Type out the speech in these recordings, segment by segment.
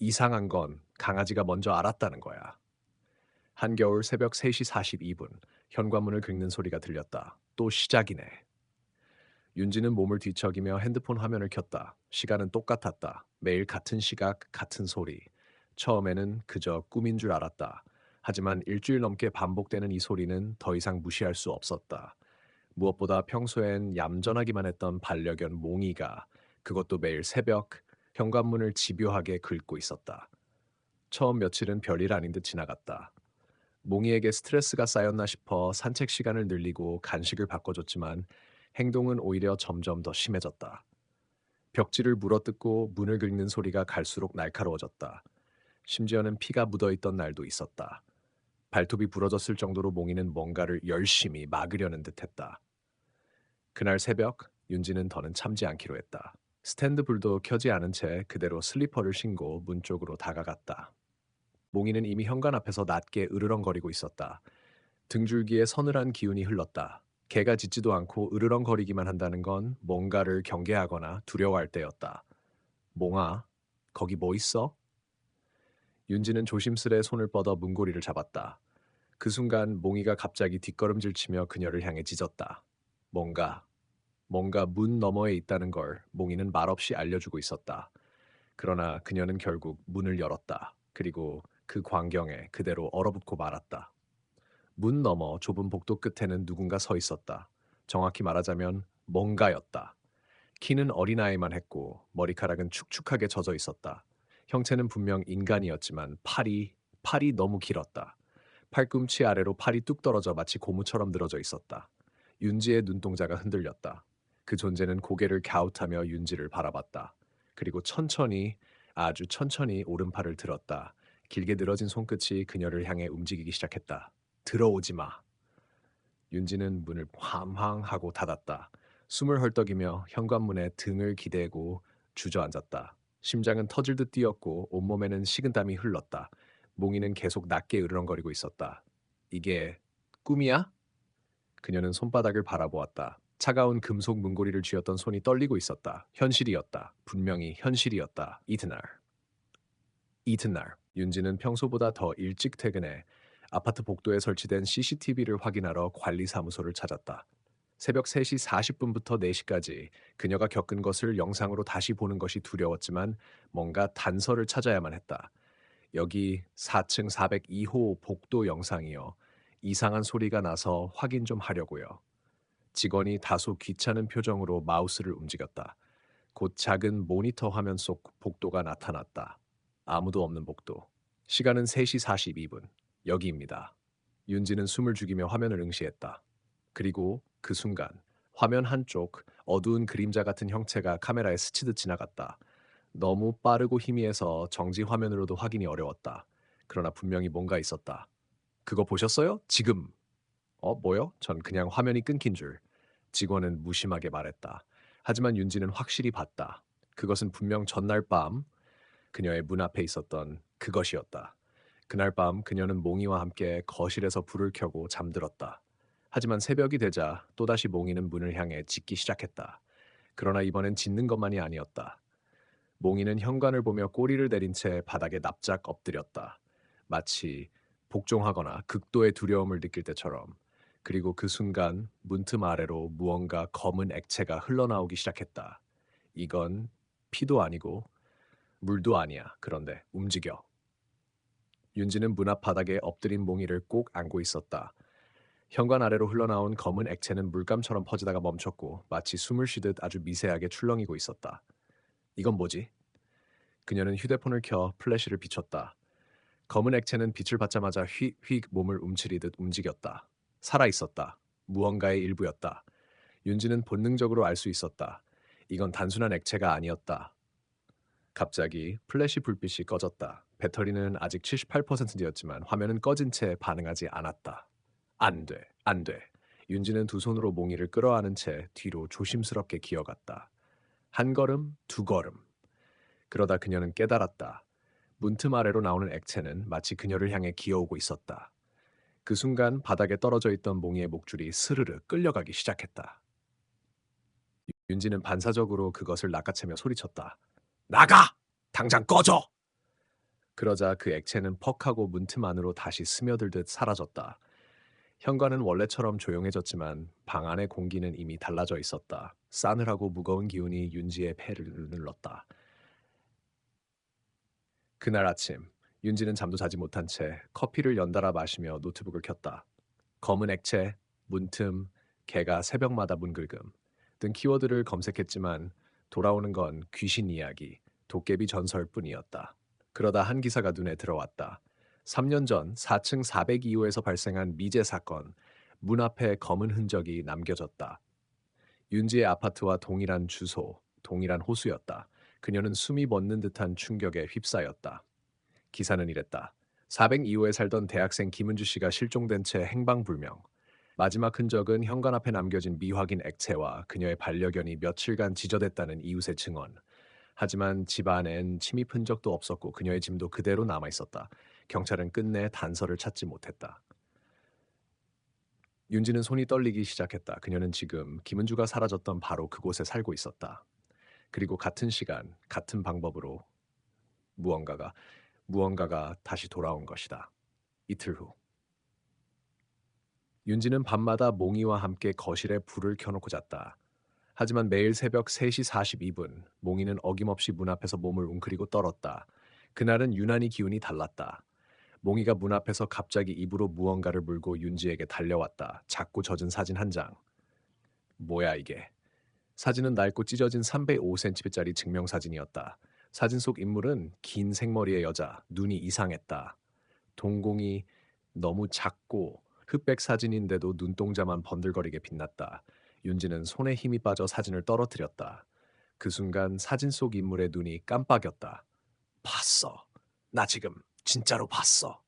이상한 건 강아지가 먼저 알았다는 거야. 한겨울 새벽 3시 42분 현관문을 긁는 소리가 들렸다. 또 시작이네. 윤지는 몸을 뒤척이며 핸드폰 화면을 켰다. 시간은 똑같았다. 매일 같은 시각, 같은 소리. 처음에는 그저 꿈인 줄 알았다. 하지만 일주일 넘게 반복되는 이 소리는 더 이상 무시할 수 없었다. 무엇보다 평소엔 얌전하기만 했던 반려견 몽이가 그것도 매일 새벽 현관문을 집요하게 긁고 있었다. 처음 며칠은 별일 아닌 듯 지나갔다. 몽이에게 스트레스가 쌓였나 싶어 산책 시간을 늘리고 간식을 바꿔줬지만 행동은 오히려 점점 더 심해졌다. 벽지를 물어뜯고 문을 긁는 소리가 갈수록 날카로워졌다. 심지어는 피가 묻어있던 날도 있었다. 발톱이 부러졌을 정도로 몽이는 뭔가를 열심히 막으려는 듯했다. 그날 새벽 윤지는 더는 참지 않기로 했다. 스탠드 불도 켜지 않은 채 그대로 슬리퍼를 신고 문 쪽으로 다가갔다. 몽이는 이미 현관 앞에서 낮게 으르렁거리고 있었다. 등줄기에 서늘한 기운이 흘렀다. 개가 짖지도 않고 으르렁거리기만 한다는 건 뭔가를 경계하거나 두려워할 때였다. 몽아, 거기 뭐 있어? 윤지는 조심스레 손을 뻗어 문고리를 잡았다. 그 순간 몽이가 갑자기 뒷걸음질 치며 그녀를 향해 짖었다. 뭔가, 뭔가 문 너머에 있다는 걸 몽이는 말없이 알려주고 있었다. 그러나 그녀는 결국 문을 열었다. 그리고 그 광경에 그대로 얼어붙고 말았다. 문 너머 좁은 복도 끝에는 누군가 서 있었다. 정확히 말하자면 뭔가였다. 키는 어린아이만 했고 머리카락은 축축하게 젖어 있었다. 형체는 분명 인간이었지만 팔이 너무 길었다. 팔꿈치 아래로 팔이 뚝 떨어져 마치 고무처럼 늘어져 있었다. 윤지의 눈동자가 흔들렸다. 그 존재는 고개를 갸웃하며 윤지를 바라봤다. 그리고 천천히, 아주 천천히 오른팔을 들었다. 길게 늘어진 손끝이 그녀를 향해 움직이기 시작했다. 들어오지 마. 윤지는 문을 황황 하고 닫았다. 숨을 헐떡이며 현관문에 등을 기대고 주저앉았다. 심장은 터질 듯 뛰었고 온몸에는 식은땀이 흘렀다. 몽이는 계속 낮게 으르렁거리고 있었다. 이게 꿈이야? 그녀는 손바닥을 바라보았다. 차가운 금속 문고리를 쥐었던 손이 떨리고 있었다. 현실이었다. 분명히 현실이었다. 이튿날 윤지는 평소보다 더 일찍 퇴근해 아파트 복도에 설치된 CCTV를 확인하러 관리사무소를 찾았다. 새벽 3시 40분부터 4시까지 그녀가 겪은 것을 영상으로 다시 보는 것이 두려웠지만 뭔가 단서를 찾아야만 했다. 여기 4층 402호 복도 영상이요. 이상한 소리가 나서 확인 좀 하려고요. 직원이 다소 귀찮은 표정으로 마우스를 움직였다. 곧 작은 모니터 화면 속 복도가 나타났다. 아무도 없는 복도. 시간은 3시 42분. 여기입니다. 윤지는 숨을 죽이며 화면을 응시했다. 그리고 그 순간 화면 한쪽 어두운 그림자 같은 형체가 카메라에 스치듯 지나갔다. 너무 빠르고 희미해서 정지 화면으로도 확인이 어려웠다. 그러나 분명히 뭔가 있었다. 그거 보셨어요? 지금. 뭐요? 전 그냥 화면이 끊긴 줄. 직원은 무심하게 말했다. 하지만 윤지는 확실히 봤다. 그것은 분명 전날 밤 그녀의 문 앞에 있었던 그것이었다. 그날 밤 그녀는 몽이와 함께 거실에서 불을 켜고 잠들었다. 하지만 새벽이 되자 또다시 몽이는 문을 향해 짖기 시작했다. 그러나 이번엔 짖는 것만이 아니었다. 몽이는 현관을 보며 꼬리를 내린 채 바닥에 납작 엎드렸다. 마치 복종하거나 극도의 두려움을 느낄 때처럼. 그리고 그 순간 문틈 아래로 무언가 검은 액체가 흘러나오기 시작했다. 이건 피도 아니고 물도 아니야. 그런데 움직여. 윤지는 문 앞 바닥에 엎드린 몽이를 꼭 안고 있었다. 현관 아래로 흘러나온 검은 액체는 물감처럼 퍼지다가 멈췄고 마치 숨을 쉬듯 아주 미세하게 출렁이고 있었다. 이건 뭐지? 그녀는 휴대폰을 켜 플래시를 비췄다. 검은 액체는 빛을 받자마자 휙휙 몸을 움츠리듯 움직였다. 살아있었다. 무언가의 일부였다. 윤지는 본능적으로 알 수 있었다. 이건 단순한 액체가 아니었다. 갑자기 플래시 불빛이 꺼졌다. 배터리는 아직 78%였지만 화면은 꺼진 채 반응하지 않았다. 안 돼, 안 돼. 윤지는 두 손으로 몽이를 끌어안은 채 뒤로 조심스럽게 기어갔다. 한 걸음, 두 걸음. 그러다 그녀는 깨달았다. 문틈 아래로 나오는 액체는 마치 그녀를 향해 기어오고 있었다. 그 순간 바닥에 떨어져 있던 몽이의 목줄이 스르르 끌려가기 시작했다. 윤지는 반사적으로 그것을 낚아채며 소리쳤다. 나가! 당장 꺼져! 그러자 그 액체는 퍽하고 문틈 안으로 다시 스며들듯 사라졌다. 현관은 원래처럼 조용해졌지만 방 안의 공기는 이미 달라져 있었다. 싸늘하고 무거운 기운이 윤지의 폐를 눌렀다. 그날 아침, 윤지는 잠도 자지 못한 채 커피를 연달아 마시며 노트북을 켰다. 검은 액체, 문틈, 개가 새벽마다 문긁음 등 키워드를 검색했지만 돌아오는 건 귀신 이야기, 도깨비 전설뿐이었다. 그러다 한 기사가 눈에 들어왔다. 3년 전 4층 402호에서 발생한 미제 사건, 문 앞에 검은 흔적이 남겨졌다. 윤지의 아파트와 동일한 주소, 동일한 호수였다. 그녀는 숨이 멎는 듯한 충격에 휩싸였다. 기사는 이랬다. 402호에 살던 대학생 김은주 씨가 실종된 채 행방불명. 마지막 흔적은 현관 앞에 남겨진 미확인 액체와 그녀의 반려견이 며칠간 지저댔다는 이웃의 증언. 하지만 집 안엔 침입 흔적도 없었고 그녀의 짐도 그대로 남아 있었다. 경찰은 끝내 단서를 찾지 못했다. 윤지는 손이 떨리기 시작했다. 그녀는 지금 김은주가 사라졌던 바로 그곳에 살고 있었다. 그리고 같은 시간, 같은 방법으로 무언가가 다시 돌아온 것이다. 이틀 후. 윤지는 밤마다 몽이와 함께 거실에 불을 켜놓고 잤다. 하지만 매일 새벽 3시 42분, 몽이는 어김없이 문 앞에서 몸을 웅크리고 떨었다. 그날은 유난히 기운이 달랐다. 몽이가 문 앞에서 갑자기 입으로 무언가를 물고 윤지에게 달려왔다. 작고 젖은 사진 한 장. 뭐야 이게? 사진은 낡고 찢어진 305cm짜리 증명사진이었다. 사진 속 인물은 긴 생머리의 여자, 눈이 이상했다. 동공이 너무 작고 흑백 사진인데도 눈동자만 번들거리게 빛났다. 윤지는 손에 힘이 빠져 사진을 떨어뜨렸다. 그 순간 사진 속 인물의 눈이 깜빡였다. 봤어. 나 지금 진짜로 봤어.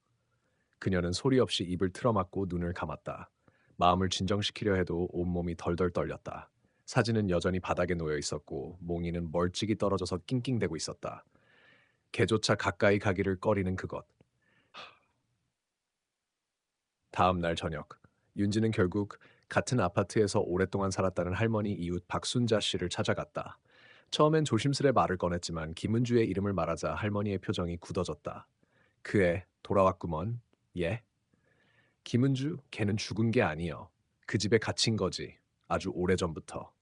그녀는 소리 없이 입을 틀어막고 눈을 감았다. 마음을 진정시키려 해도 온몸이 덜덜 떨렸다. 사진은 여전히 바닥에 놓여 있었고 몽이는 멀찍이 떨어져서 낑낑대고 있었다. 개조차 가까이 가기를 꺼리는 그것. 다음 날 저녁, 윤지는 결국 같은 아파트에서 오랫동안 살았다는 할머니 이웃 박순자 씨를 찾아갔다. 처음엔 조심스레 말을 꺼냈지만 김은주의 이름을 말하자 할머니의 표정이 굳어졌다. 그애 돌아왔구먼. 예? 김은주, 걔는 죽은 게 아니여. 그 집에 갇힌 거지. 아주 오래전부터.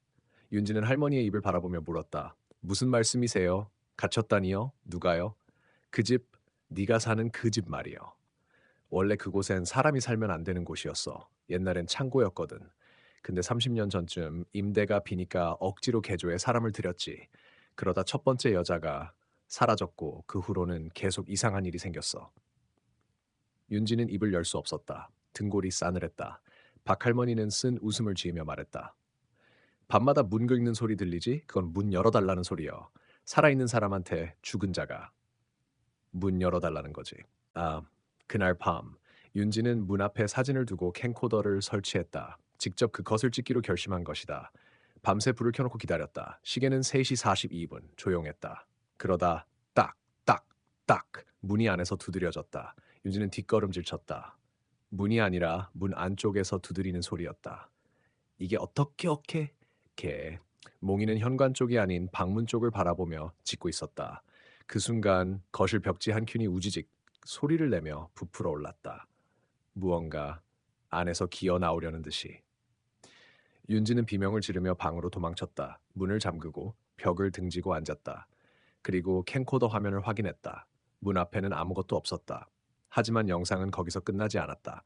윤지는 할머니의 입을 바라보며 물었다. 무슨 말씀이세요? 갇혔다니요? 누가요? 그 집, 네가 사는 그 집 말이요. 원래 그곳엔 사람이 살면 안 되는 곳이었어. 옛날엔 창고였거든. 근데 30년 전쯤 임대가 비니까 억지로 개조해 사람을 들였지. 그러다 첫 번째 여자가 사라졌고 그 후로는 계속 이상한 일이 생겼어. 윤지는 입을 열 수 없었다. 등골이 싸늘했다. 박할머니는 쓴 웃음을 지으며 말했다. 밤마다 문 긁는 소리 들리지? 그건 문 열어달라는 소리여. 살아있는 사람한테 죽은 자가 문 열어달라는 거지. 아, 그날 밤 윤지는 문 앞에 사진을 두고 캠코더를 설치했다. 직접 그것을 찍기로 결심한 것이다. 밤새 불을 켜놓고 기다렸다. 시계는 3시 42분. 조용했다. 그러다 딱, 딱, 딱 문이 안에서 두드려졌다. 윤지는 뒷걸음질 쳤다. 문이 아니라 문 안쪽에서 두드리는 소리였다. 이게 어떻게 개. 몽이는 현관 쪽이 아닌 방문 쪽을 바라보며 짖고 있었다. 그 순간 거실 벽지 한 켠이 우지직 소리를 내며 부풀어 올랐다. 무언가 안에서 기어 나오려는 듯이. 윤지는 비명을 지르며 방으로 도망쳤다. 문을 잠그고 벽을 등지고 앉았다. 그리고 캠코더 화면을 확인했다. 문 앞에는 아무것도 없었다. 하지만 영상은 거기서 끝나지 않았다.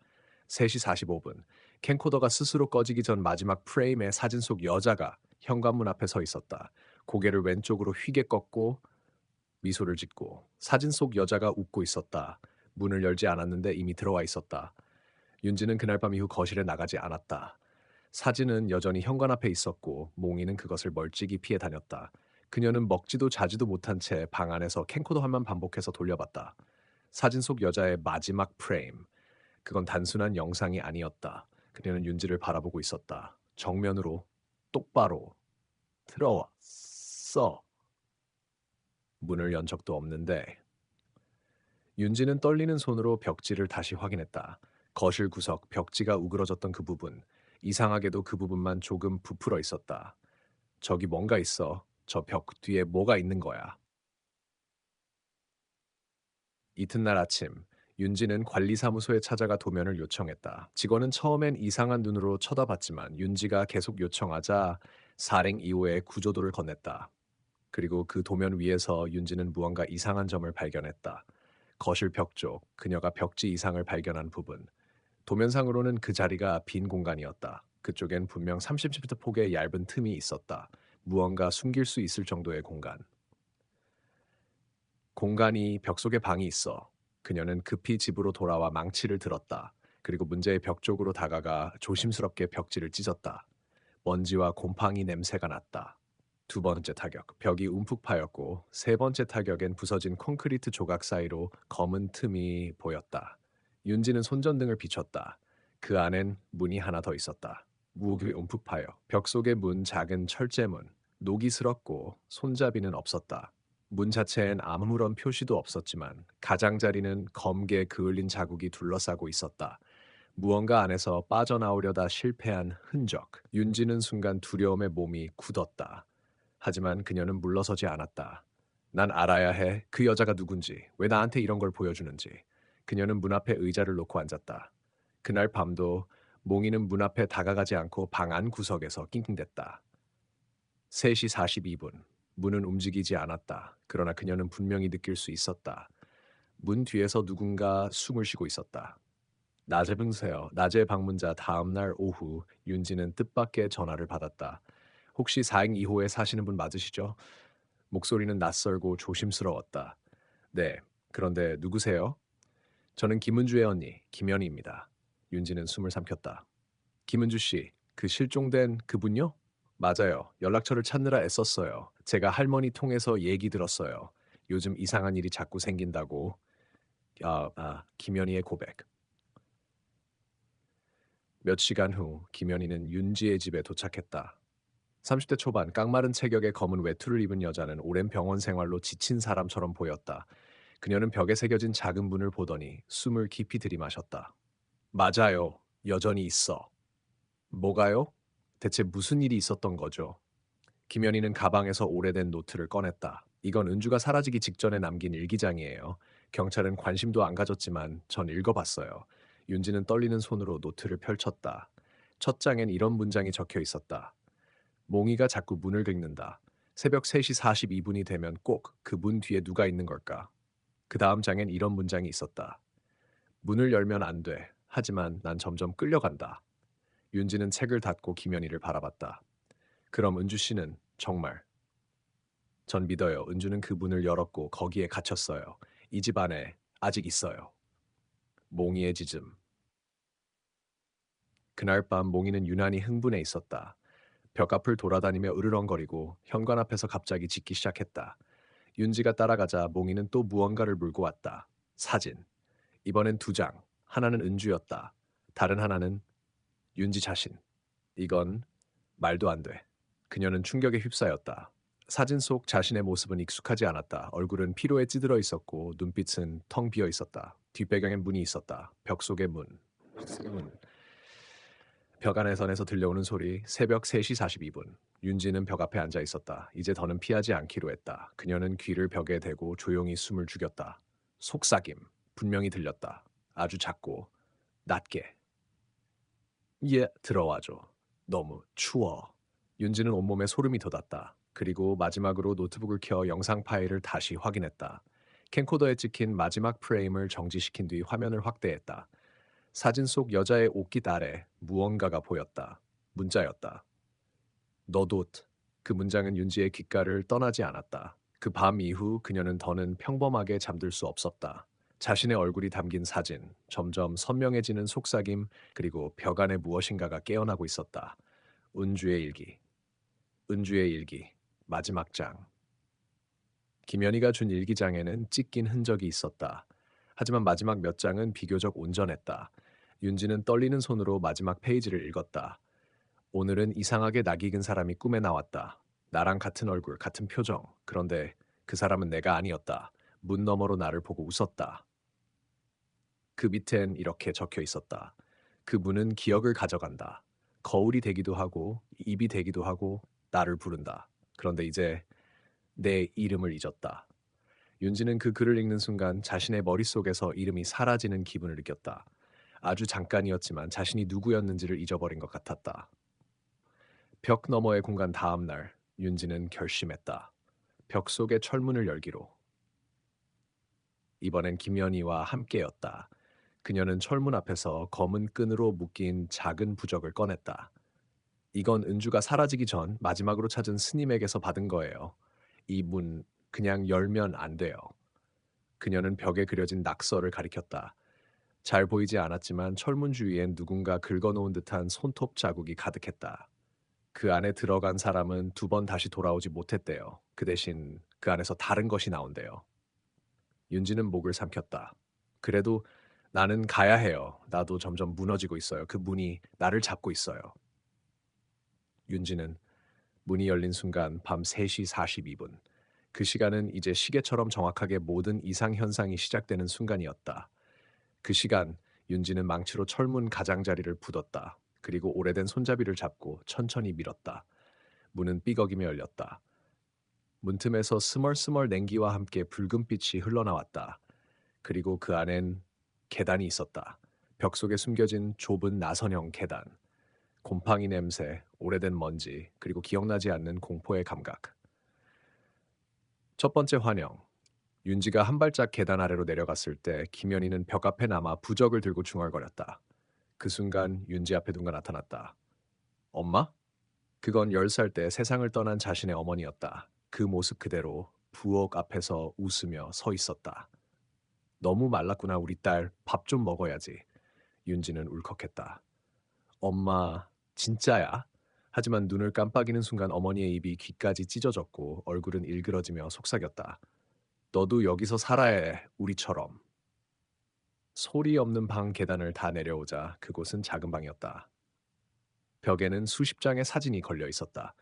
3시 45분, 캠코더가 스스로 꺼지기 전 마지막 프레임에 사진 속 여자가 현관문 앞에 서 있었다. 고개를 왼쪽으로 휘게 꺾고 미소를 짓고 사진 속 여자가 웃고 있었다. 문을 열지 않았는데 이미 들어와 있었다. 윤지는 그날 밤 이후 거실에 나가지 않았다. 사진은 여전히 현관 앞에 있었고 몽이는 그것을 멀찍이 피해 다녔다. 그녀는 먹지도 자지도 못한 채 방 안에서 캠코더 화면 반복해서 돌려봤다. 사진 속 여자의 마지막 프레임. 그건 단순한 영상이 아니었다. 그녀는 윤지를 바라보고 있었다. 정면으로 똑바로 들어왔어. 문을 연 적도 없는데 윤지는 떨리는 손으로 벽지를 다시 확인했다. 거실 구석 벽지가 우그러졌던 그 부분. 이상하게도 그 부분만 조금 부풀어 있었다. 저기 뭔가 있어. 저 벽 뒤에 뭐가 있는 거야. 이튿날 아침, 윤지는 관리사무소에 찾아가 도면을 요청했다. 직원은 처음엔 이상한 눈으로 쳐다봤지만 윤지가 계속 요청하자 사랭 2호의 구조도를 건넸다. 그리고 그 도면 위에서 윤지는 무언가 이상한 점을 발견했다. 거실 벽 쪽, 그녀가 벽지 이상을 발견한 부분. 도면상으로는 그 자리가 빈 공간이었다. 그쪽엔 분명 30cm 폭의 얇은 틈이 있었다. 무언가 숨길 수 있을 정도의 공간. 공간이 벽 속에 방이 있어. 그녀는 급히 집으로 돌아와 망치를 들었다. 그리고 문제의 벽 쪽으로 다가가 조심스럽게 벽지를 찢었다. 먼지와 곰팡이 냄새가 났다. 두 번째 타격, 벽이 움푹 파였고 세 번째 타격엔 부서진 콘크리트 조각 사이로 검은 틈이 보였다. 윤지는 손전등을 비췄다. 그 안엔 문이 하나 더 있었다. 무기 움푹 파여 벽 속의 문 작은 철제문, 녹이 슬었고 손잡이는 없었다. 문 자체엔 아무런 표시도 없었지만 가장자리는 검게 그을린 자국이 둘러싸고 있었다. 무언가 안에서 빠져나오려다 실패한 흔적. 윤지는 순간 두려움에 몸이 굳었다. 하지만 그녀는 물러서지 않았다. 난 알아야 해. 그 여자가 누군지, 왜 나한테 이런 걸 보여주는지. 그녀는 문 앞에 의자를 놓고 앉았다. 그날 밤도 몽이는 문 앞에 다가가지 않고 방 안 구석에서 낑낑댔다. 3시 42분. 문은 움직이지 않았다. 그러나 그녀는 분명히 느낄 수 있었다. 문 뒤에서 누군가 숨을 쉬고 있었다. 낮에 분세요. 낮에 방문자 다음 날 오후 윤지는 뜻밖의 전화를 받았다. 혹시 4행 2호에 사시는 분 맞으시죠? 목소리는 낯설고 조심스러웠다. 네. 그런데 누구세요? 저는 김은주의 언니, 김연희입니다. 윤지는 숨을 삼켰다. 김은주 씨, 그 실종된 그분요? 맞아요. 연락처를 찾느라 애썼어요. 제가 할머니 통해서 얘기 들었어요. 요즘 이상한 일이 자꾸 생긴다고. 김연희의 고백. 몇 시간 후 김연희는 윤지의 집에 도착했다. 30대 초반 깡마른 체격의 검은 외투를 입은 여자는 오랜 병원 생활로 지친 사람처럼 보였다. 그녀는 벽에 새겨진 작은 문을 보더니 숨을 깊이 들이마셨다. 맞아요. 여전히 있어. 뭐가요? 대체 무슨 일이 있었던 거죠? 김연희는 가방에서 오래된 노트를 꺼냈다. 이건 은주가 사라지기 직전에 남긴 일기장이에요. 경찰은 관심도 안 가졌지만 전 읽어봤어요. 윤지는 떨리는 손으로 노트를 펼쳤다. 첫 장엔 이런 문장이 적혀 있었다. 몽이가 자꾸 문을 긁는다. 새벽 3시 42분이 되면 꼭 그 문 뒤에 누가 있는 걸까? 그 다음 장엔 이런 문장이 있었다. 문을 열면 안 돼. 하지만 난 점점 끌려간다. 윤지는 책을 닫고 김연희를 바라봤다. 그럼 은주 씨는 정말 전 믿어요. 은주는 그 문을 열었고 거기에 갇혔어요. 이 집 안에 아직 있어요. 몽이의 짖음. 그날 밤 몽이는 유난히 흥분해 있었다. 벽 앞을 돌아다니며 으르렁거리고 현관 앞에서 갑자기 짖기 시작했다. 윤지가 따라가자 몽이는 또 무언가를 물고 왔다. 사진. 이번엔 2장. 하나는 은주였다. 다른 하나는 윤지 자신. 이건 말도 안 돼. 그녀는 충격에 휩싸였다. 사진 속 자신의 모습은 익숙하지 않았다. 얼굴은 피로에 찌들어 있었고 눈빛은 텅 비어 있었다. 뒷배경엔 문이 있었다. 벽 속의 문. 문. 벽 안에선에서 들려오는 소리. 새벽 3시 42분. 윤지는 벽 앞에 앉아 있었다. 이제 더는 피하지 않기로 했다. 그녀는 귀를 벽에 대고 조용히 숨을 죽였다. 속삭임. 분명히 들렸다. 아주 작고 낮게. 예, 들어와줘. 너무 추워. 윤지는 온몸에 소름이 돋았다. 그리고 마지막으로 노트북을 켜 영상 파일을 다시 확인했다. 캠코더에 찍힌 마지막 프레임을 정지시킨 뒤 화면을 확대했다. 사진 속 여자의 옷깃 아래 무언가가 보였다. 문자였다. 너도. 그 문장은 윤지의 귓가를 떠나지 않았다. 그 밤 이후 그녀는 더는 평범하게 잠들 수 없었다. 자신의 얼굴이 담긴 사진, 점점 선명해지는 속삭임, 그리고 벽 안에 무엇인가가 깨어나고 있었다. 은주의 일기. 은주의 일기. 마지막 장. 김연희가 준 일기장에는 찢긴 흔적이 있었다. 하지만 마지막 몇 장은 비교적 온전했다. 윤지는 떨리는 손으로 마지막 페이지를 읽었다. 오늘은 이상하게 낯익은 사람이 꿈에 나왔다. 나랑 같은 얼굴, 같은 표정. 그런데 그 사람은 내가 아니었다. 문 너머로 나를 보고 웃었다. 그 밑엔 이렇게 적혀 있었다. 그 문은 기억을 가져간다. 거울이 되기도 하고, 입이 되기도 하고, 나를 부른다. 그런데 이제 내 이름을 잊었다. 윤지는 그 글을 읽는 순간 자신의 머릿속에서 이름이 사라지는 기분을 느꼈다. 아주 잠깐이었지만 자신이 누구였는지를 잊어버린 것 같았다. 벽 너머의 공간 다음 날, 윤지는 결심했다. 벽 속의 철문을 열기로. 이번엔 김연희와 함께였다. 그녀는 철문 앞에서 검은 끈으로 묶인 작은 부적을 꺼냈다. 이건 은주가 사라지기 전 마지막으로 찾은 스님에게서 받은 거예요. 이 문 그냥 열면 안 돼요. 그녀는 벽에 그려진 낙서를 가리켰다. 잘 보이지 않았지만 철문 주위엔 누군가 긁어놓은 듯한 손톱 자국이 가득했다. 그 안에 들어간 사람은 두 번 다시 돌아오지 못했대요. 그 대신 그 안에서 다른 것이 나온대요. 윤지는 목을 삼켰다. 그래도 나는 가야 해요. 나도 점점 무너지고 있어요. 그 문이 나를 잡고 있어요. 윤지는 문이 열린 순간 밤 3시 42분. 그 시간은 이제 시계처럼 정확하게 모든 이상 현상이 시작되는 순간이었다. 그 시간 윤지는 망치로 철문 가장자리를 부뒀다. 그리고 오래된 손잡이를 잡고 천천히 밀었다. 문은 삐걱이며 열렸다. 문틈에서 스멀스멀 냉기와 함께 붉은 빛이 흘러나왔다. 그리고 그 안엔 계단이 있었다. 벽 속에 숨겨진 좁은 나선형 계단. 곰팡이 냄새, 오래된 먼지, 그리고 기억나지 않는 공포의 감각. 첫 번째 환영. 윤지가 한 발짝 계단 아래로 내려갔을 때 김연희는 벽 앞에 남아 부적을 들고 중얼거렸다. 그 순간 윤지 앞에 누가 나타났다. 엄마? 그건 10살 때 세상을 떠난 자신의 어머니였다. 그 모습 그대로 부엌 앞에서 웃으며 서 있었다. 너무 말랐구나 우리 딸. 밥 좀 먹어야지. 윤지는 울컥했다. 엄마, 진짜야? 하지만 눈을 깜빡이는 순간 어머니의 입이 귀까지 찢어졌고 얼굴은 일그러지며 속삭였다. 너도 여기서 살아야 해, 우리처럼. 소리 없는 방 계단을 다 내려오자 그곳은 작은 방이었다. 벽에는 수십 장의 사진이 걸려 있었다.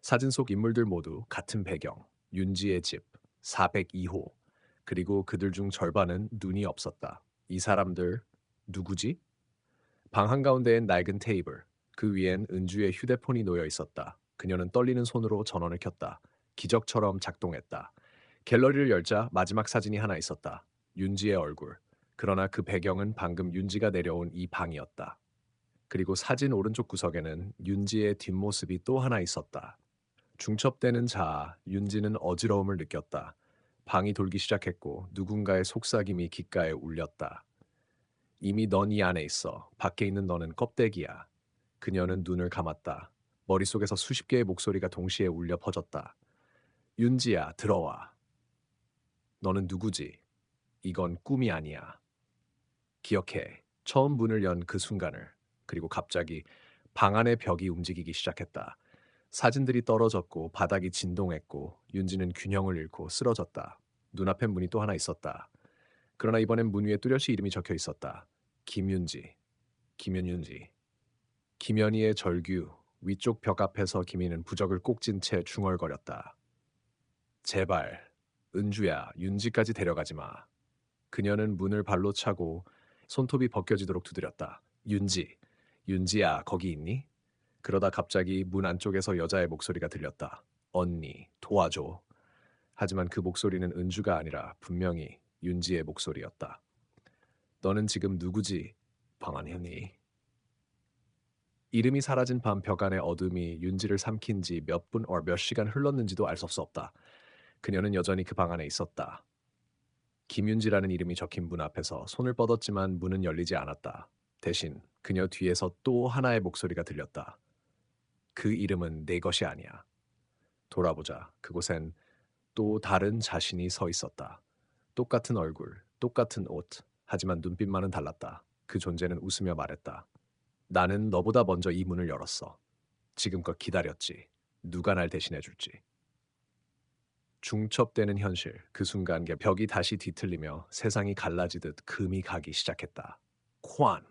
사진 속 인물들 모두 같은 배경, 윤지의 집, 402호, 그리고 그들 중 절반은 눈이 없었다. 이 사람들 누구지? 방 한가운데엔 낡은 테이블, 그 위엔 은주의 휴대폰이 놓여 있었다. 그녀는 떨리는 손으로 전원을 켰다. 기적처럼 작동했다. 갤러리를 열자 마지막 사진이 하나 있었다. 윤지의 얼굴. 그러나 그 배경은 방금 윤지가 내려온 이 방이었다. 그리고 사진 오른쪽 구석에는 윤지의 뒷모습이 또 하나 있었다. 중첩되는 자아, 윤지는 어지러움을 느꼈다. 방이 돌기 시작했고 누군가의 속삭임이 귓가에 울렸다. 이미 넌 이 안에 있어. 밖에 있는 너는 껍데기야. 그녀는 눈을 감았다. 머릿속에서 수십 개의 목소리가 동시에 울려 퍼졌다. 윤지야, 들어와. 너는 누구지? 이건 꿈이 아니야. 기억해. 처음 문을 연 그 순간을. 그리고 갑자기 방 안의 벽이 움직이기 시작했다. 사진들이 떨어졌고 바닥이 진동했고 윤지는 균형을 잃고 쓰러졌다. 눈앞엔 문이 또 하나 있었다. 그러나 이번엔 문 위에 뚜렷이 이름이 적혀 있었다. 김윤지. 김윤지. 김연희의 절규. 위쪽 벽 앞에서 김희는 부적을 꼭 쥔 채 중얼거렸다. 제발, 은주야, 윤지까지 데려가지 마. 그녀는 문을 발로 차고 손톱이 벗겨지도록 두드렸다. 윤지, 윤지야, 거기 있니? 그러다 갑자기 문 안쪽에서 여자의 목소리가 들렸다. 언니, 도와줘. 하지만 그 목소리는 은주가 아니라 분명히 윤지의 목소리였다. 너는 지금 누구지? 방한현이. 이름이 사라진 밤 벽 안의 어둠이 윤지를 삼킨 지 몇 분, 몇 시간 흘렀는지도 알 수 없다. 그녀는 여전히 그 방 안에 있었다. 김윤지라는 이름이 적힌 문 앞에서 손을 뻗었지만 문은 열리지 않았다. 대신 그녀 뒤에서 또 하나의 목소리가 들렸다. 그 이름은 내 것이 아니야. 돌아보자. 그곳엔 또 다른 자신이 서 있었다. 똑같은 얼굴, 똑같은 옷. 하지만 눈빛만은 달랐다. 그 존재는 웃으며 말했다. 나는 너보다 먼저 이 문을 열었어. 지금껏 기다렸지. 누가 날 대신해 줄지. 중첩되는 현실. 그 순간 벽이 다시 뒤틀리며 세상이 갈라지듯 금이 가기 시작했다. 관.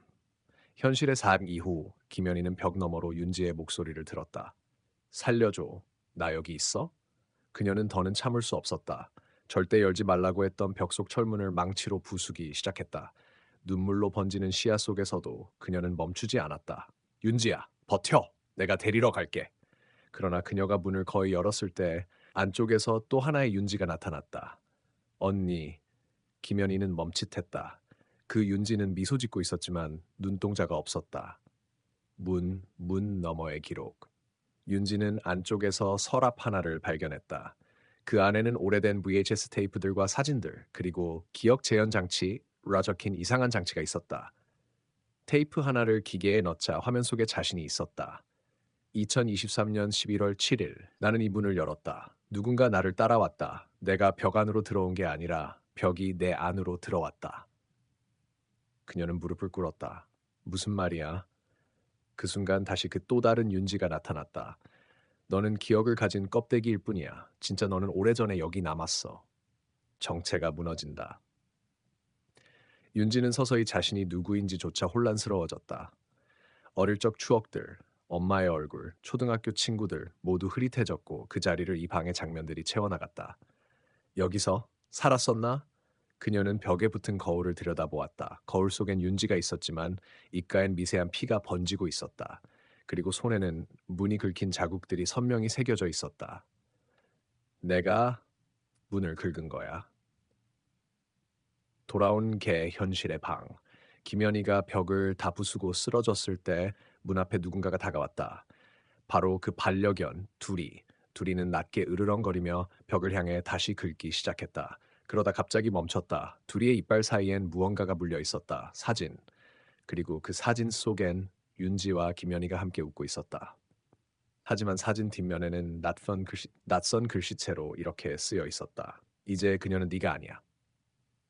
현실의 삶 이후 김연희는 벽 너머로 윤지의 목소리를 들었다. 살려줘. 나 여기 있어? 그녀는 더는 참을 수 없었다. 절대 열지 말라고 했던 벽 속 철문을 망치로 부수기 시작했다. 눈물로 번지는 시야 속에서도 그녀는 멈추지 않았다. 윤지야, 버텨. 내가 데리러 갈게. 그러나 그녀가 문을 거의 열었을 때 안쪽에서 또 하나의 윤지가 나타났다. 언니, 김연희는 멈칫했다. 그 윤지는 미소 짓고 있었지만 눈동자가 없었다. 문 너머의 기록. 윤지는 안쪽에서 서랍 하나를 발견했다. 그 안에는 오래된 VHS 테이프들과 사진들, 그리고 기억 재현 장치라 적힌 이상한 장치가 있었다. 테이프 하나를 기계에 넣자 화면 속에 자신이 있었다. 2023년 11월 7일, 나는 이 문을 열었다. 누군가 나를 따라왔다. 내가 벽 안으로 들어온 게 아니라 벽이 내 안으로 들어왔다. 그녀는 무릎을 꿇었다. 무슨 말이야? 그 순간 다시 그 또 다른 윤지가 나타났다. 너는 기억을 가진 껍데기일 뿐이야. 진짜 너는 오래전에 여기 남았어. 정체가 무너진다. 윤지는 서서히 자신이 누구인지조차 혼란스러워졌다. 어릴 적 추억들, 엄마의 얼굴, 초등학교 친구들 모두 흐릿해졌고 그 자리를 이 방의 장면들이 채워나갔다. 여기서 살았었나? 그녀는 벽에 붙은 거울을 들여다보았다. 거울 속엔 윤지가 있었지만 입가엔 미세한 피가 번지고 있었다. 그리고 손에는 문이 긁힌 자국들이 선명히 새겨져 있었다. 내가 문을 긁은 거야. 돌아온 개 현실의 방. 김연희가 벽을 다 부수고 쓰러졌을 때 문 앞에 누군가가 다가왔다. 바로 그 반려견 두리. 두리는 낮게 으르렁거리며 벽을 향해 다시 긁기 시작했다. 그러다 갑자기 멈췄다. 두리의 이빨 사이엔 무언가가 물려 있었다. 사진. 그리고 그 사진 속엔 윤지와 김연희가 함께 웃고 있었다. 하지만 사진 뒷면에는 낯선 글씨체로 이렇게 쓰여 있었다. 이제 그녀는 네가 아니야.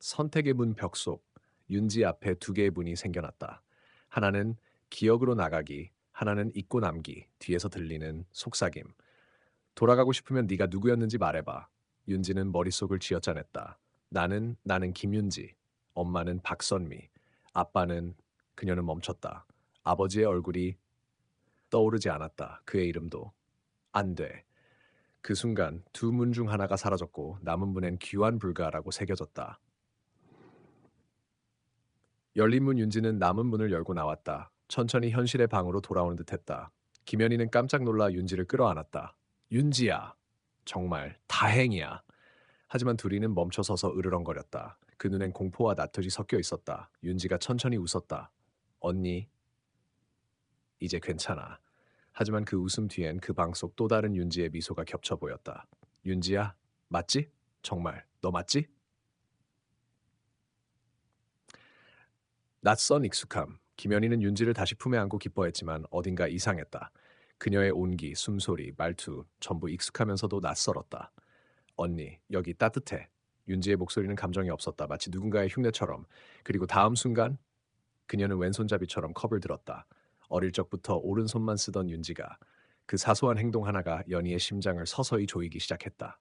선택의 문 벽 속 윤지 앞에 두 개의 문이 생겨났다. 하나는 기억으로 나가기, 하나는 잊고 남기. 뒤에서 들리는 속삭임. 돌아가고 싶으면 네가 누구였는지 말해봐. 윤지는 머릿속을 쥐어짜냈다. 나는 김윤지. 엄마는 박선미. 아빠는 그녀는 멈췄다. 아버지의 얼굴이 떠오르지 않았다. 그의 이름도. 안 돼. 그 순간 두 문 중 하나가 사라졌고 남은 문엔 귀환 불가라고 새겨졌다. 열린 문 윤지는 남은 문을 열고 나왔다. 천천히 현실의 방으로 돌아오는 듯했다. 김연희는 깜짝 놀라 윤지를 끌어안았다. 윤지야. 정말 다행이야. 하지만 둘이는 멈춰서서 으르렁거렸다. 그 눈엔 공포와 나트이 섞여 있었다. 윤지가 천천히 웃었다. 언니, 이제 괜찮아. 하지만 그 웃음 뒤엔 그 방 속 또 다른 윤지의 미소가 겹쳐 보였다. 윤지야, 맞지? 정말 너 맞지? 낯선 익숙함. 김연희는 윤지를 다시 품에 안고 기뻐했지만 어딘가 이상했다. 그녀의 온기, 숨소리, 말투 전부 익숙하면서도 낯설었다. 언니, 여기 따뜻해. 윤지의 목소리는 감정이 없었다. 마치 누군가의 흉내처럼. 그리고 다음 순간 그녀는 왼손잡이처럼 컵을 들었다. 어릴 적부터 오른손만 쓰던 윤지가 그 사소한 행동 하나가 연희의 심장을 서서히 조이기 시작했다.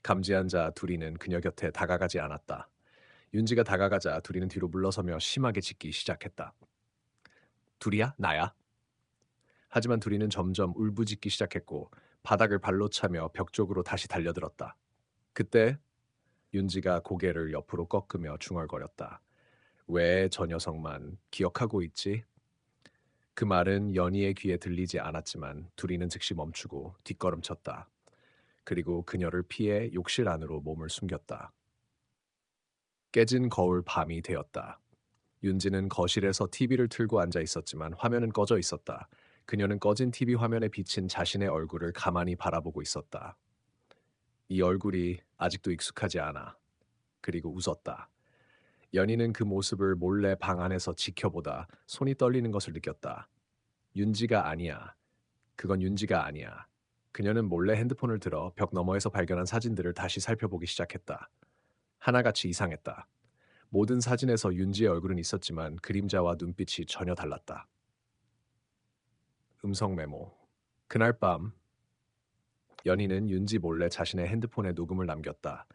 감지한 자 둘이는 그녀 곁에 다가가지 않았다. 윤지가 다가가자 둘이는 뒤로 물러서며 심하게 짖기 시작했다. 둘이야? 나야? 하지만 둘이는 점점 울부짖기 시작했고 바닥을 발로 차며 벽 쪽으로 다시 달려들었다. 그때 윤지가 고개를 옆으로 꺾으며 중얼거렸다. 왜 저 녀석만 기억하고 있지? 그 말은 연희의 귀에 들리지 않았지만 둘이는 즉시 멈추고 뒷걸음쳤다. 그리고 그녀를 피해 욕실 안으로 몸을 숨겼다. 깨진 거울 밤이 되었다. 윤지는 거실에서 TV를 틀고 앉아 있었지만 화면은 꺼져 있었다. 그녀는 꺼진 TV 화면에 비친 자신의 얼굴을 가만히 바라보고 있었다. 이 얼굴이 아직도 익숙하지 않아. 그리고 웃었다. 연희는 그 모습을 몰래 방 안에서 지켜보다 손이 떨리는 것을 느꼈다. 윤지가 아니야. 그건 윤지가 아니야. 그녀는 몰래 핸드폰을 들어 벽 너머에서 발견한 사진들을 다시 살펴보기 시작했다. 하나같이 이상했다. 모든 사진에서 윤지의 얼굴은 있었지만 그림자와 눈빛이 전혀 달랐다. 음성 메모. 그날 밤 연희는 윤지 몰래 자신의 핸드폰에 녹음을 남겼다.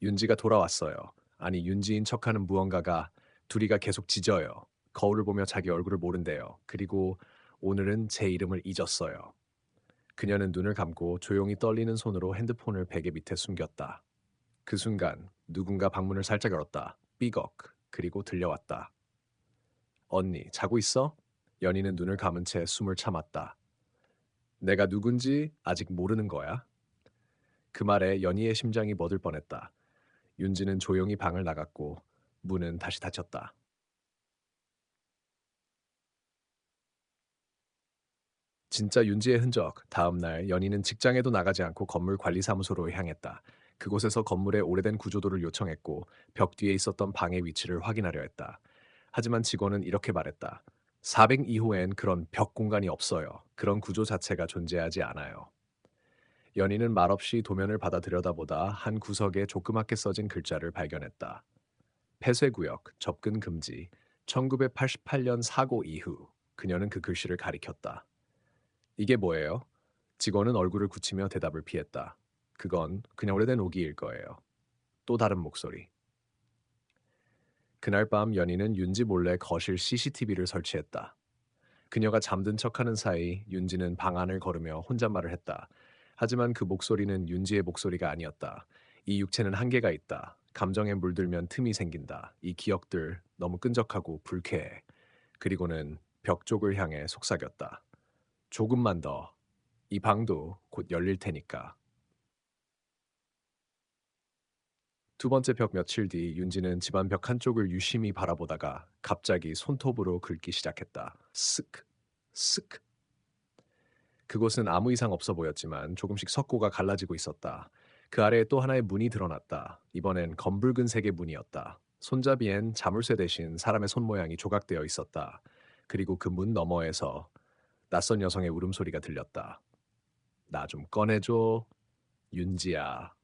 윤지가 돌아왔어요. 아니 윤지인 척하는 무언가가 둘이가 계속 짖어요. 거울을 보며 자기 얼굴을 모른대요. 그리고 오늘은 제 이름을 잊었어요. 그녀는 눈을 감고 조용히 떨리는 손으로 핸드폰을 베개 밑에 숨겼다. 그 순간 누군가 방문을 살짝 열었다. 삐걱. 그리고 들려왔다. 언니, 자고 있어? 연희는 눈을 감은 채 숨을 참았다. 내가 누군지 아직 모르는 거야? 그 말에 연희의 심장이 멎을 뻔했다. 윤지는 조용히 방을 나갔고 문은 다시 닫혔다. 진짜 윤지의 흔적. 다음 날 연희는 직장에도 나가지 않고 건물 관리사무소로 향했다. 그곳에서 건물의 오래된 구조도를 요청했고 벽 뒤에 있었던 방의 위치를 확인하려 했다. 하지만 직원은 이렇게 말했다. 402호엔 그런 벽 공간이 없어요. 그런 구조 자체가 존재하지 않아요. 연희는 말없이 도면을 받아 들여다보다 한 구석에 조그맣게 써진 글자를 발견했다. 폐쇄구역, 접근 금지, 1988년 사고 이후. 그녀는 그 글씨를 가리켰다. 이게 뭐예요? 직원은 얼굴을 굳히며 대답을 피했다. 그건 그냥 오래된 오기일 거예요. 또 다른 목소리. 그날 밤 연희는 윤지 몰래 거실 CCTV를 설치했다. 그녀가 잠든 척하는 사이 윤지는 방 안을 걸으며 혼잣말을 했다. 하지만 그 목소리는 윤지의 목소리가 아니었다. 이 육체는 한계가 있다. 감정에 물들면 틈이 생긴다. 이 기억들 너무 끈적하고 불쾌해. 그리고는 벽 쪽을 향해 속삭였다. 조금만 더. 이 방도 곧 열릴 테니까. 두 번째 벽 며칠 뒤 윤지는 집안 벽 한쪽을 유심히 바라보다가 갑자기 손톱으로 긁기 시작했다. 쓱, 쓱. 그곳은 아무 이상 없어 보였지만 조금씩 석고가 갈라지고 있었다. 그 아래에 또 하나의 문이 드러났다. 이번엔 검붉은 색의 문이었다. 손잡이엔 자물쇠 대신 사람의 손 모양이 조각되어 있었다. 그리고 그 문 너머에서 낯선 여성의 울음소리가 들렸다. 나 좀 꺼내줘, 윤지야.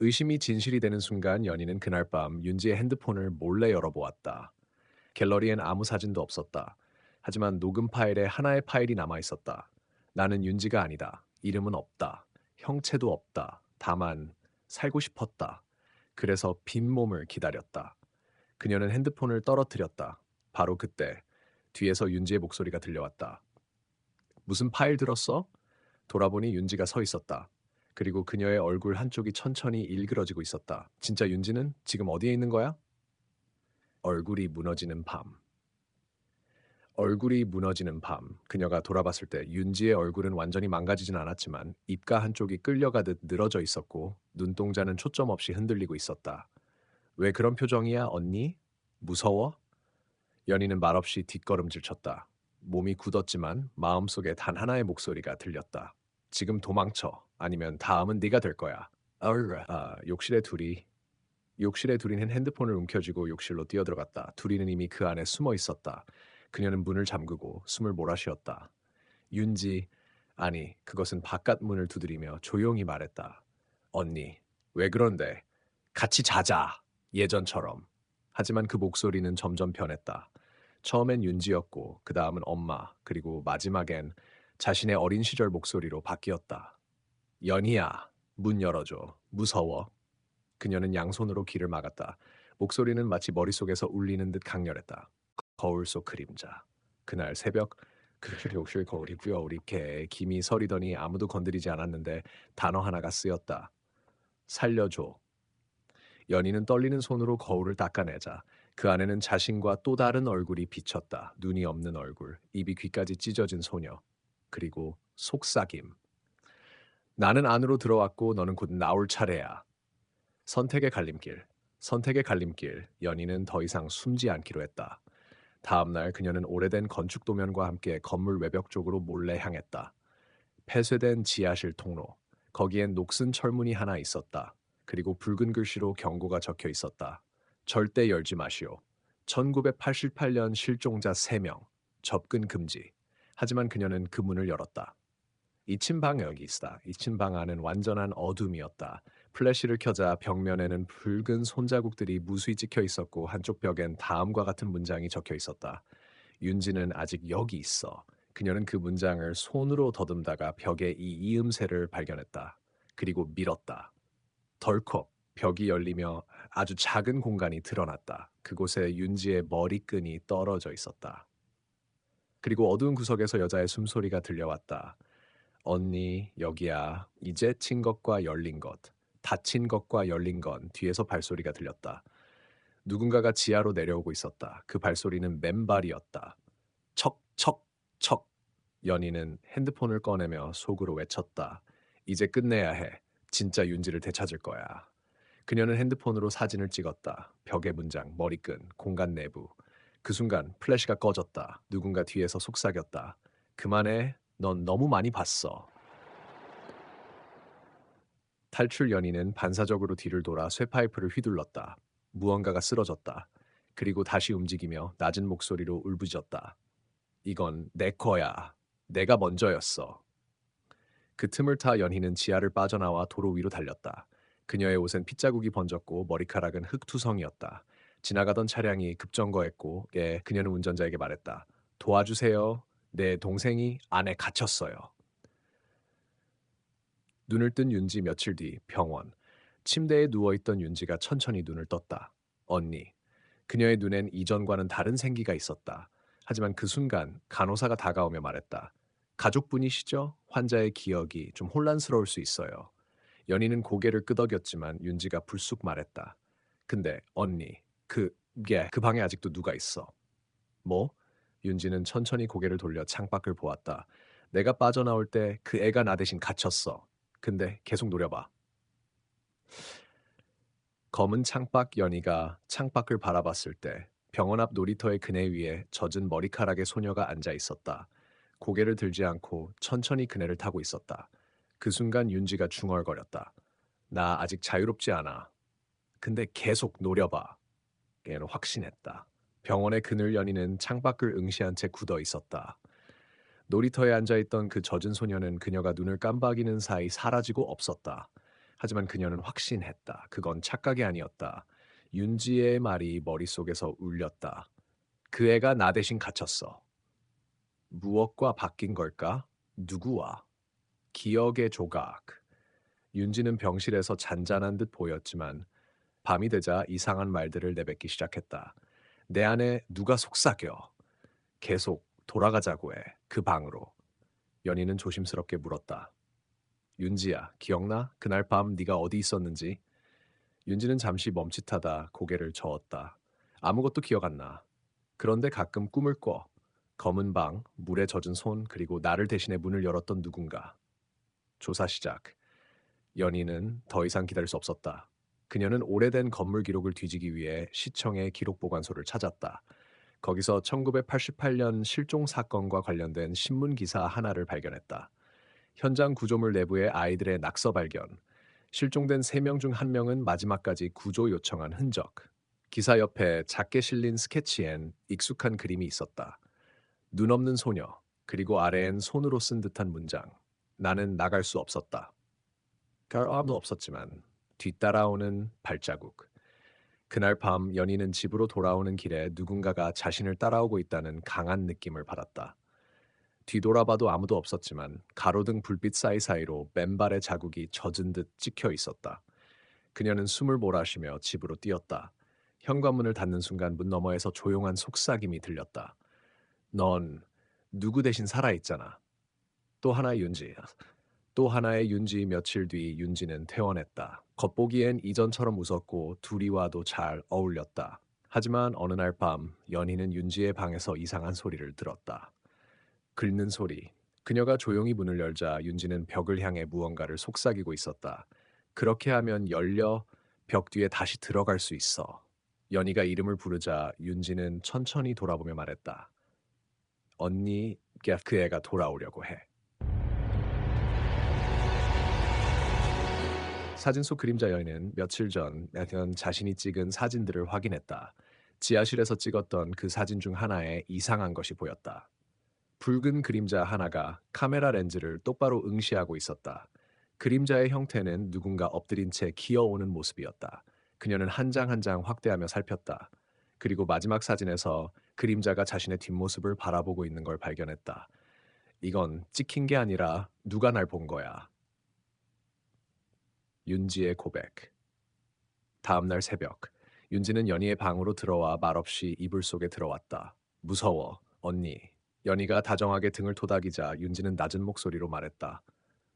의심이 진실이 되는 순간 연희는 그날 밤 윤지의 핸드폰을 몰래 열어보았다. 갤러리엔 아무 사진도 없었다. 하지만 녹음 파일에 하나의 파일이 남아 있었다. 나는 윤지가 아니다. 이름은 없다. 형체도 없다. 다만 살고 싶었다. 그래서 빈 몸을 기다렸다. 그녀는 핸드폰을 떨어뜨렸다. 바로 그때 뒤에서 윤지의 목소리가 들려왔다. 무슨 파일 들었어? 돌아보니 윤지가 서 있었다. 그리고 그녀의 얼굴 한쪽이 천천히 일그러지고 있었다. 진짜 윤지는 지금 어디에 있는 거야? 얼굴이 무너지는 밤. 얼굴이 무너지는 밤. 그녀가 돌아봤을 때 윤지의 얼굴은 완전히 망가지진 않았지만 입가 한쪽이 끌려가듯 늘어져 있었고 눈동자는 초점 없이 흔들리고 있었다. 왜 그런 표정이야, 언니? 무서워? 연희는 말없이 뒷걸음질 쳤다. 몸이 굳었지만 마음속에 단 하나의 목소리가 들렸다. 지금 도망쳐. 아니면 다음은 네가 될 거야. 욕실에 둘이는 핸드폰을 움켜쥐고 욕실로 뛰어들어갔다. 둘이는 이미 그 안에 숨어 있었다. 그녀는 문을 잠그고 숨을 몰아쉬었다. 윤지, 아니, 그것은 바깥 문을 두드리며 조용히 말했다. 언니, 왜 그런데? 같이 자자. 예전처럼. 하지만 그 목소리는 점점 변했다. 처음엔 윤지였고, 그 다음은 엄마, 그리고 마지막엔 자신의 어린 시절 목소리로 바뀌었다. 연희야, 문 열어줘. 무서워. 그녀는 양손으로 귀를 막았다. 목소리는 마치 머릿속에서 울리는 듯 강렬했다. 거울 속 그림자. 그날 새벽 그 욕실 거울이 부여오리게 김이 서리더니 아무도 건드리지 않았는데 단어 하나가 쓰였다. 살려줘. 연희는 떨리는 손으로 거울을 닦아내자 그 안에는 자신과 또 다른 얼굴이 비쳤다. 눈이 없는 얼굴, 입이 귀까지 찢어진 소녀, 그리고 속삭임. 나는 안으로 들어왔고 너는 곧 나올 차례야. 선택의 갈림길. 선택의 갈림길. 연희는 더 이상 숨지 않기로 했다. 다음 날 그녀는 오래된 건축 도면과 함께 건물 외벽 쪽으로 몰래 향했다. 폐쇄된 지하실 통로. 거기엔 녹슨 철문이 하나 있었다. 그리고 붉은 글씨로 경고가 적혀 있었다. 절대 열지 마시오. 1988년 실종자 3명. 접근 금지. 하지만 그녀는 그 문을 열었다. 2층 방 여기 있다. 2층 방 안은 완전한 어둠이었다. 플래시를 켜자 벽면에는 붉은 손자국들이 무수히 찍혀 있었고 한쪽 벽엔 다음과 같은 문장이 적혀 있었다. 윤지는 아직 여기 있어. 그녀는 그 문장을 손으로 더듬다가 벽에 이 이음새를 발견했다. 그리고 밀었다. 덜컥 벽이 열리며 아주 작은 공간이 드러났다. 그곳에 윤지의 머리끈이 떨어져 있었다. 그리고 어두운 구석에서 여자의 숨소리가 들려왔다. 언니, 여기야. 이제 친 것과 열린 것, 닫힌 것과 열린 건 뒤에서 발소리가 들렸다. 누군가가 지하로 내려오고 있었다. 그 발소리는 맨발이었다. 척, 척, 척. 연희는 핸드폰을 꺼내며 속으로 외쳤다. 이제 끝내야 해. 진짜 윤지를 되찾을 거야. 그녀는 핸드폰으로 사진을 찍었다. 벽의 문장, 머리끈, 공간 내부. 그 순간 플래시가 꺼졌다. 누군가 뒤에서 속삭였다. 그만해. 넌 너무 많이 봤어. 탈출 연인은 반사적으로 뒤를 돌아 쇠파이프를 휘둘렀다. 무언가가 쓰러졌다. 그리고 다시 움직이며 낮은 목소리로 울부짖었다. 이건 내 거야. 내가 먼저였어. 그 틈을 타 연희는 지하를 빠져나와 도로 위로 달렸다. 그녀의 옷엔 핏자국이 번졌고 머리카락은 흙투성이었다. 지나가던 차량이 급정거했고 그녀는 운전자에게 말했다. 도와주세요. 내 동생이 안에 갇혔어요. 눈을 뜬 윤지 며칠 뒤 병원. 침대에 누워있던 윤지가 천천히 눈을 떴다. 언니. 그녀의 눈엔 이전과는 다른 생기가 있었다. 하지만 그 순간 간호사가 다가오며 말했다. 가족분이시죠? 환자의 기억이 좀 혼란스러울 수 있어요. 연희는 고개를 끄덕였지만 윤지가 불쑥 말했다. 근데 언니, 그 방에 아직도 누가 있어? 뭐? 윤지는 천천히 고개를 돌려 창밖을 보았다. 내가 빠져나올 때 그 애가 나 대신 갇혔어. 근데 계속 노려봐. 검은 창밖 연희가 창밖을 바라봤을 때 병원 앞 놀이터의 그네 위에 젖은 머리카락의 소녀가 앉아 있었다. 고개를 들지 않고 천천히 그네를 타고 있었다. 그 순간 윤지가 중얼거렸다. 나 아직 자유롭지 않아. 근데 계속 노려봐. 걔는 확신했다. 병원의 그늘 연희는 창밖을 응시한 채 굳어 있었다. 놀이터에 앉아있던 그 젖은 소녀는 그녀가 눈을 깜박이는 사이 사라지고 없었다. 하지만 그녀는 확신했다. 그건 착각이 아니었다. 윤지의 말이 머릿속에서 울렸다. 그 애가 나 대신 갇혔어. 무엇과 바뀐 걸까? 누구와? 기억의 조각. 윤지는 병실에서 잔잔한 듯 보였지만 밤이 되자 이상한 말들을 내뱉기 시작했다. 내 안에 누가 속삭여. 계속 돌아가자고 해. 그 방으로. 연희는 조심스럽게 물었다. 윤지야, 기억나? 그날 밤 네가 어디 있었는지? 윤지는 잠시 멈칫하다 고개를 저었다. 아무것도 기억 안 나. 그런데 가끔 꿈을 꿔. 검은 방, 물에 젖은 손, 그리고 나를 대신해 문을 열었던 누군가. 조사 시작. 연희는 더 이상 기다릴 수 없었다. 그녀는 오래된 건물 기록을 뒤지기 위해 시청의 기록 보관소를 찾았다. 거기서 1988년 실종 사건과 관련된 신문 기사 하나를 발견했다. 현장 구조물 내부의 아이들의 낙서 발견, 실종된 3명 중 1명은 마지막까지 구조 요청한 흔적, 기사 옆에 작게 실린 스케치엔 익숙한 그림이 있었다. 눈 없는 소녀, 그리고 아래엔 손으로 쓴 듯한 문장. 나는 나갈 수 없었다. 아무도 없었지만 뒤따라오는 발자국. 그날 밤 연희는 집으로 돌아오는 길에 누군가가 자신을 따라오고 있다는 강한 느낌을 받았다. 뒤돌아봐도 아무도 없었지만 가로등 불빛 사이사이로 맨발의 자국이 젖은 듯 찍혀 있었다. 그녀는 숨을 몰아쉬며 집으로 뛰었다. 현관문을 닫는 순간 문 너머에서 조용한 속삭임이 들렸다. 넌 누구 대신 살아있잖아. 또 하나의 윤지. 또 하나의 윤지. 며칠 뒤 윤지는 퇴원했다. 겉보기엔 이전처럼 웃었고 둘이와도 잘 어울렸다. 하지만 어느 날 밤 연희는 윤지의 방에서 이상한 소리를 들었다. 긁는 소리. 그녀가 조용히 문을 열자 윤지는 벽을 향해 무언가를 속삭이고 있었다. 그렇게 하면 열려 벽 뒤에 다시 들어갈 수 있어. 연희가 이름을 부르자 윤지는 천천히 돌아보며 말했다. 언니, 그 애가 돌아오려고 해. 사진 속 그림자 여인은 며칠 전 자신이 찍은 사진들을 확인했다. 지하실에서 찍었던 그 사진 중 하나에 이상한 것이 보였다. 붉은 그림자 하나가 카메라 렌즈를 똑바로 응시하고 있었다. 그림자의 형태는 누군가 엎드린 채 기어오는 모습이었다. 그녀는 한 장 한 장 확대하며 살폈다. 그리고 마지막 사진에서 그림자가 자신의 뒷모습을 바라보고 있는 걸 발견했다. 이건 찍힌 게 아니라 누가 날 본 거야. 윤지의 고백. 다음날 새벽, 윤지는 연희의 방으로 들어와 말없이 이불 속에 들어왔다. 무서워, 언니. 연희가 다정하게 등을 토닥이자 윤지는 낮은 목소리로 말했다.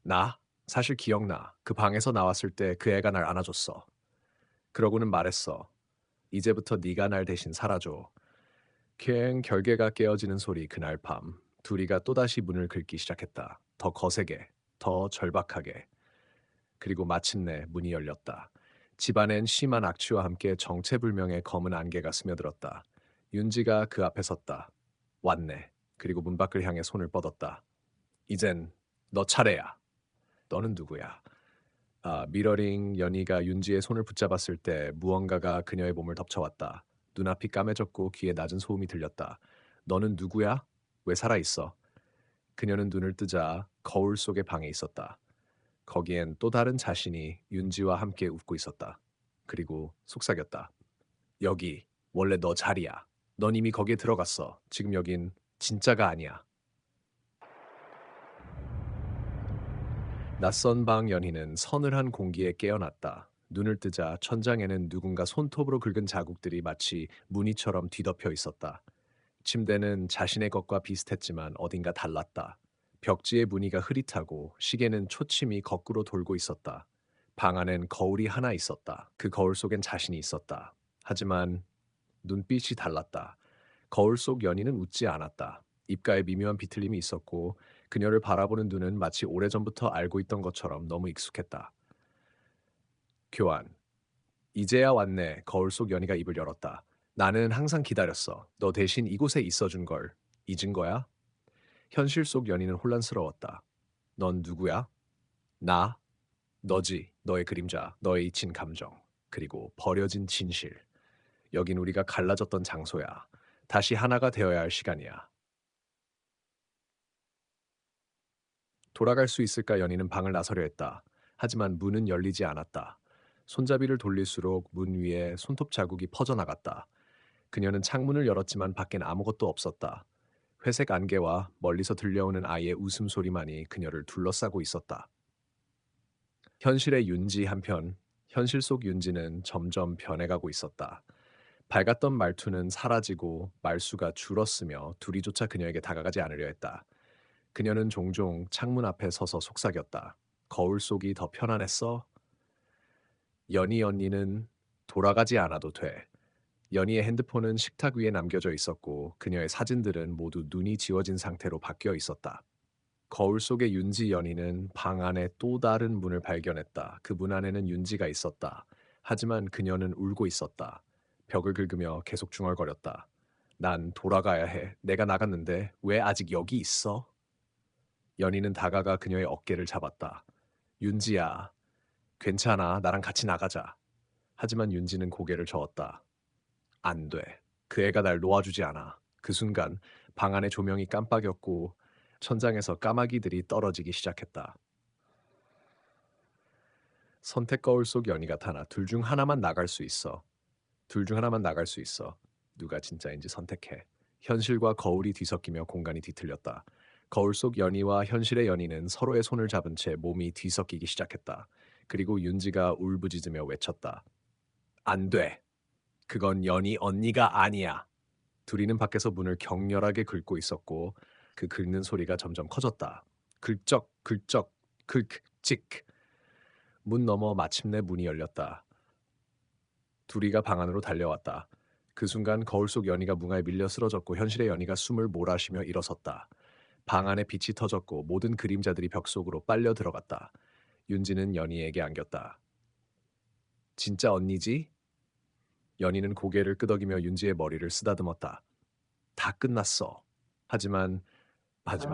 나? 사실 기억나. 그 방에서 나왔을 때 그 애가 날 안아줬어. 그러고는 말했어. 이제부터 네가 날 대신 살아줘. 캥 결계가 깨어지는 소리 그날 밤. 둘이가 또다시 문을 긁기 시작했다. 더 거세게, 더 절박하게. 그리고 마침내 문이 열렸다. 집안엔 심한 악취와 함께 정체불명의 검은 안개가 스며들었다. 윤지가 그 앞에 섰다. 왔네. 그리고 문 밖을 향해 손을 뻗었다. 이젠 너 차례야. 너는 누구야? 미러링 연희가 윤지의 손을 붙잡았을 때 무언가가 그녀의 몸을 덮쳐왔다. 눈앞이 까매졌고 귀에 낮은 소음이 들렸다. 너는 누구야? 왜 살아있어? 그녀는 눈을 뜨자 거울 속의 방에 있었다. 거기엔 또 다른 자신이 윤지와 함께 웃고 있었다. 그리고 속삭였다. 여기 원래 너 자리야. 넌 이미 거기에 들어갔어. 지금 여긴 진짜가 아니야. 낯선 방 연희는 서늘한 공기에 깨어났다. 눈을 뜨자 천장에는 누군가 손톱으로 긁은 자국들이 마치 무늬처럼 뒤덮여 있었다. 침대는 자신의 것과 비슷했지만 어딘가 달랐다. 벽지의 무늬가 흐릿하고 시계는 초침이 거꾸로 돌고 있었다. 방 안엔 거울이 하나 있었다. 그 거울 속엔 자신이 있었다. 하지만 눈빛이 달랐다. 거울 속 연희는 웃지 않았다. 입가에 미묘한 비틀림이 있었고 그녀를 바라보는 눈은 마치 오래전부터 알고 있던 것처럼 너무 익숙했다. 교환. 이제야 왔네. 거울 속 연희가 입을 열었다. 나는 항상 기다렸어. 너 대신 이곳에 있어준 걸 잊은 거야? 현실 속 연희는 혼란스러웠다. 넌 누구야? 나? 너지. 너의 그림자, 너의 잊힌 감정, 그리고 버려진 진실. 여긴 우리가 갈라졌던 장소야. 다시 하나가 되어야 할 시간이야. 돌아갈 수 있을까 연희는 방을 나서려 했다. 하지만 문은 열리지 않았다. 손잡이를 돌릴수록 문 위에 손톱 자국이 퍼져나갔다. 그녀는 창문을 열었지만 밖엔 아무것도 없었다. 회색 안개와 멀리서 들려오는 아이의 웃음소리만이 그녀를 둘러싸고 있었다. 현실의 윤지 한편, 현실 속 윤지는 점점 변해가고 있었다. 밝았던 말투는 사라지고 말수가 줄었으며 둘이조차 그녀에게 다가가지 않으려 했다. 그녀는 종종 창문 앞에 서서 속삭였다. 거울 속이 더 편안했어? 연희 언니는 돌아가지 않아도 돼. 연희의 핸드폰은 식탁 위에 남겨져 있었고 그녀의 사진들은 모두 눈이 지워진 상태로 바뀌어 있었다. 거울 속의 윤지 연희는 방 안에 또 다른 문을 발견했다. 그 문 안에는 윤지가 있었다. 하지만 그녀는 울고 있었다. 벽을 긁으며 계속 중얼거렸다. 난 돌아가야 해. 내가 나갔는데 왜 아직 여기 있어? 연희는 다가가 그녀의 어깨를 잡았다. 윤지야, 괜찮아. 나랑 같이 나가자. 하지만 윤지는 고개를 저었다. 안 돼. 그 애가 날 놓아주지 않아. 그 순간 방 안의 조명이 깜빡였고 천장에서 까마귀들이 떨어지기 시작했다. 선택 거울 속 연희가 타나 둘 중 하나만 나갈 수 있어. 둘 중 하나만 나갈 수 있어. 누가 진짜인지 선택해. 현실과 거울이 뒤섞이며 공간이 뒤틀렸다. 거울 속 연희와 현실의 연희는 서로의 손을 잡은 채 몸이 뒤섞이기 시작했다. 그리고 윤지가 울부짖으며 외쳤다. 안 돼. 그건 연희 언니가 아니야. 둘이는 밖에서 문을 격렬하게 긁고 있었고 그 긁는 소리가 점점 커졌다. 긁적, 긁적, 긁찍. 문 너머 마침내 문이 열렸다. 둘이가 방 안으로 달려왔다. 그 순간 거울 속 연희가 뭉아에 밀려 쓰러졌고 현실의 연희가 숨을 몰아쉬며 일어섰다. 방 안에 빛이 터졌고 모든 그림자들이 벽 속으로 빨려 들어갔다. 윤지는 연희에게 안겼다. 진짜 언니지? 연희는 고개를 끄덕이며 윤지의 머리를 쓰다듬었다. 다 끝났어. 하지만 마지막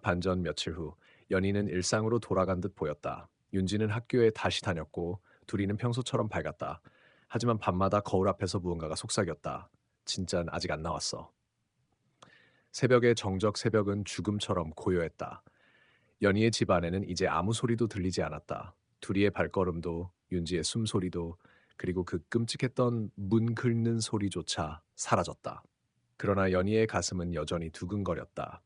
반전 며칠 후 연희는 일상으로 돌아간 듯 보였다. 윤지는 학교에 다시 다녔고 둘이는 평소처럼 밝았다. 하지만 밤마다 거울 앞에서 무언가가 속삭였다. 진짠 아직 안 나왔어. 새벽의 정적 새벽은 죽음처럼 고요했다. 연희의 집 안에는 이제 아무 소리도 들리지 않았다. 둘이의 발걸음도 윤지의 숨소리도 그리고 그 끔찍했던 문 긁는 소리조차 사라졌다. 그러나 연희의 가슴은 여전히 두근거렸다.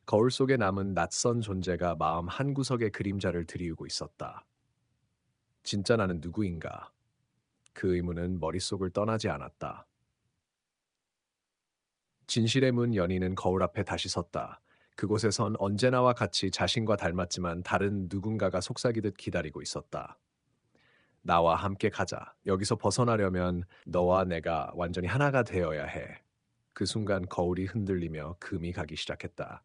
거울 속에 남은 낯선 존재가 마음 한구석에 그림자를 드리우고 있었다. 진짜 나는 누구인가? 그 의문은 머릿속을 떠나지 않았다. 진실의 문 연희는 거울 앞에 다시 섰다. 그곳에선 언제나와 같이 자신과 닮았지만 다른 누군가가 속삭이듯 기다리고 있었다. 나와 함께 가자. 여기서 벗어나려면 너와 내가 완전히 하나가 되어야 해. 그 순간 거울이 흔들리며 금이 가기 시작했다.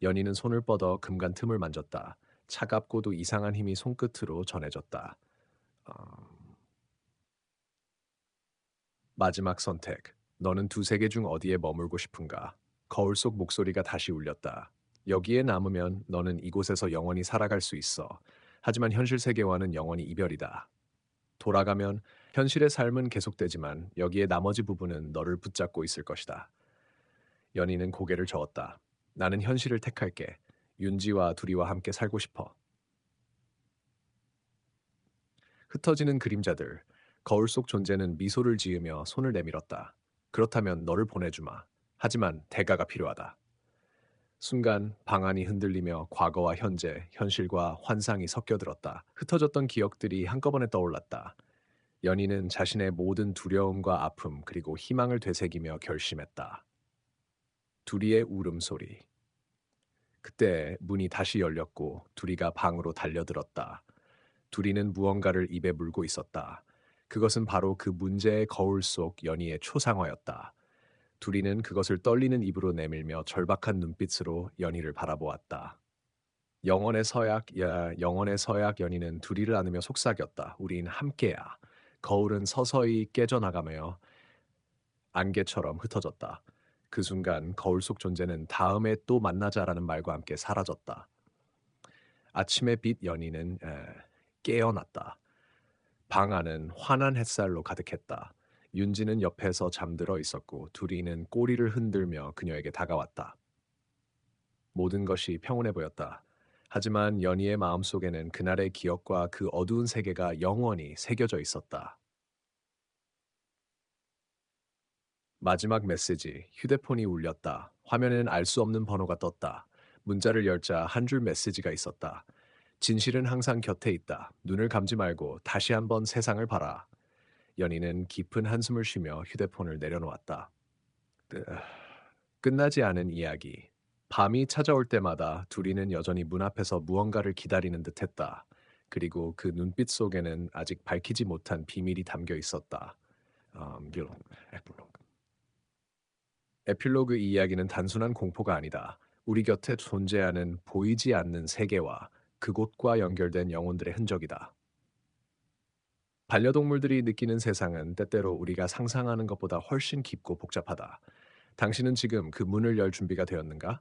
연희는 손을 뻗어 금간 틈을 만졌다. 차갑고도 이상한 힘이 손끝으로 전해졌다. 어, 마지막 선택. 너는 두 세계 중 어디에 머물고 싶은가? 거울 속 목소리가 다시 울렸다. 여기에 남으면 너는 이곳에서 영원히 살아갈 수 있어. 하지만 현실 세계와는 영원히 이별이다. 돌아가면 현실의 삶은 계속되지만 여기에 나머지 부분은 너를 붙잡고 있을 것이다. 연희는 고개를 저었다. 나는 현실을 택할게. 윤지와 둘이와 함께 살고 싶어. 흩어지는 그림자들. 거울 속 존재는 미소를 지으며 손을 내밀었다. 그렇다면 너를 보내주마. 하지만 대가가 필요하다. 순간 방안이 흔들리며 과거와 현재, 현실과 환상이 섞여들었다. 흩어졌던 기억들이 한꺼번에 떠올랐다. 연희는 자신의 모든 두려움과 아픔 그리고 희망을 되새기며 결심했다. 둘이의 울음소리. 그때 문이 다시 열렸고 둘이가 방으로 달려들었다. 둘이는 무언가를 입에 물고 있었다. 그것은 바로 그 문제의 거울 속 연희의 초상화였다. 둘이는 그것을 떨리는 입으로 내밀며 절박한 눈빛으로 연희를 바라보았다. 영원의 서약 연희는 둘이를 안으며 속삭였다. 우린 함께야. 거울은 서서히 깨져나가며 안개처럼 흩어졌다. 그 순간 거울 속 존재는 다음에 또 만나자라는 말과 함께 사라졌다. 아침의 빛 연희는 깨어났다. 방 안은 환한 햇살로 가득했다. 윤지는 옆에서 잠들어 있었고 둘이는 꼬리를 흔들며 그녀에게 다가왔다. 모든 것이 평온해 보였다. 하지만 연희의 마음속에는 그날의 기억과 그 어두운 세계가 영원히 새겨져 있었다. 마지막 메시지, 휴대폰이 울렸다. 화면에는 알 수 없는 번호가 떴다. 문자를 열자 한 줄 메시지가 있었다. 진실은 항상 곁에 있다. 눈을 감지 말고 다시 한번 세상을 봐라. 연희는 깊은 한숨을 쉬며 휴대폰을 내려놓았다. 으, 끝나지 않은 이야기. 밤이 찾아올 때마다 둘이는 여전히 문 앞에서 무언가를 기다리는 듯했다. 그리고 그 눈빛 속에는 아직 밝히지 못한 비밀이 담겨 있었다. 에필로그. 에필로그 이야기는 단순한 공포가 아니다. 우리 곁에 존재하는 보이지 않는 세계와 그곳과 연결된 영혼들의 흔적이다. 반려동물들이 느끼는 세상은 때때로 우리가 상상하는 것보다 훨씬 깊고 복잡하다. 당신은 지금 그 문을 열 준비가 되었는가?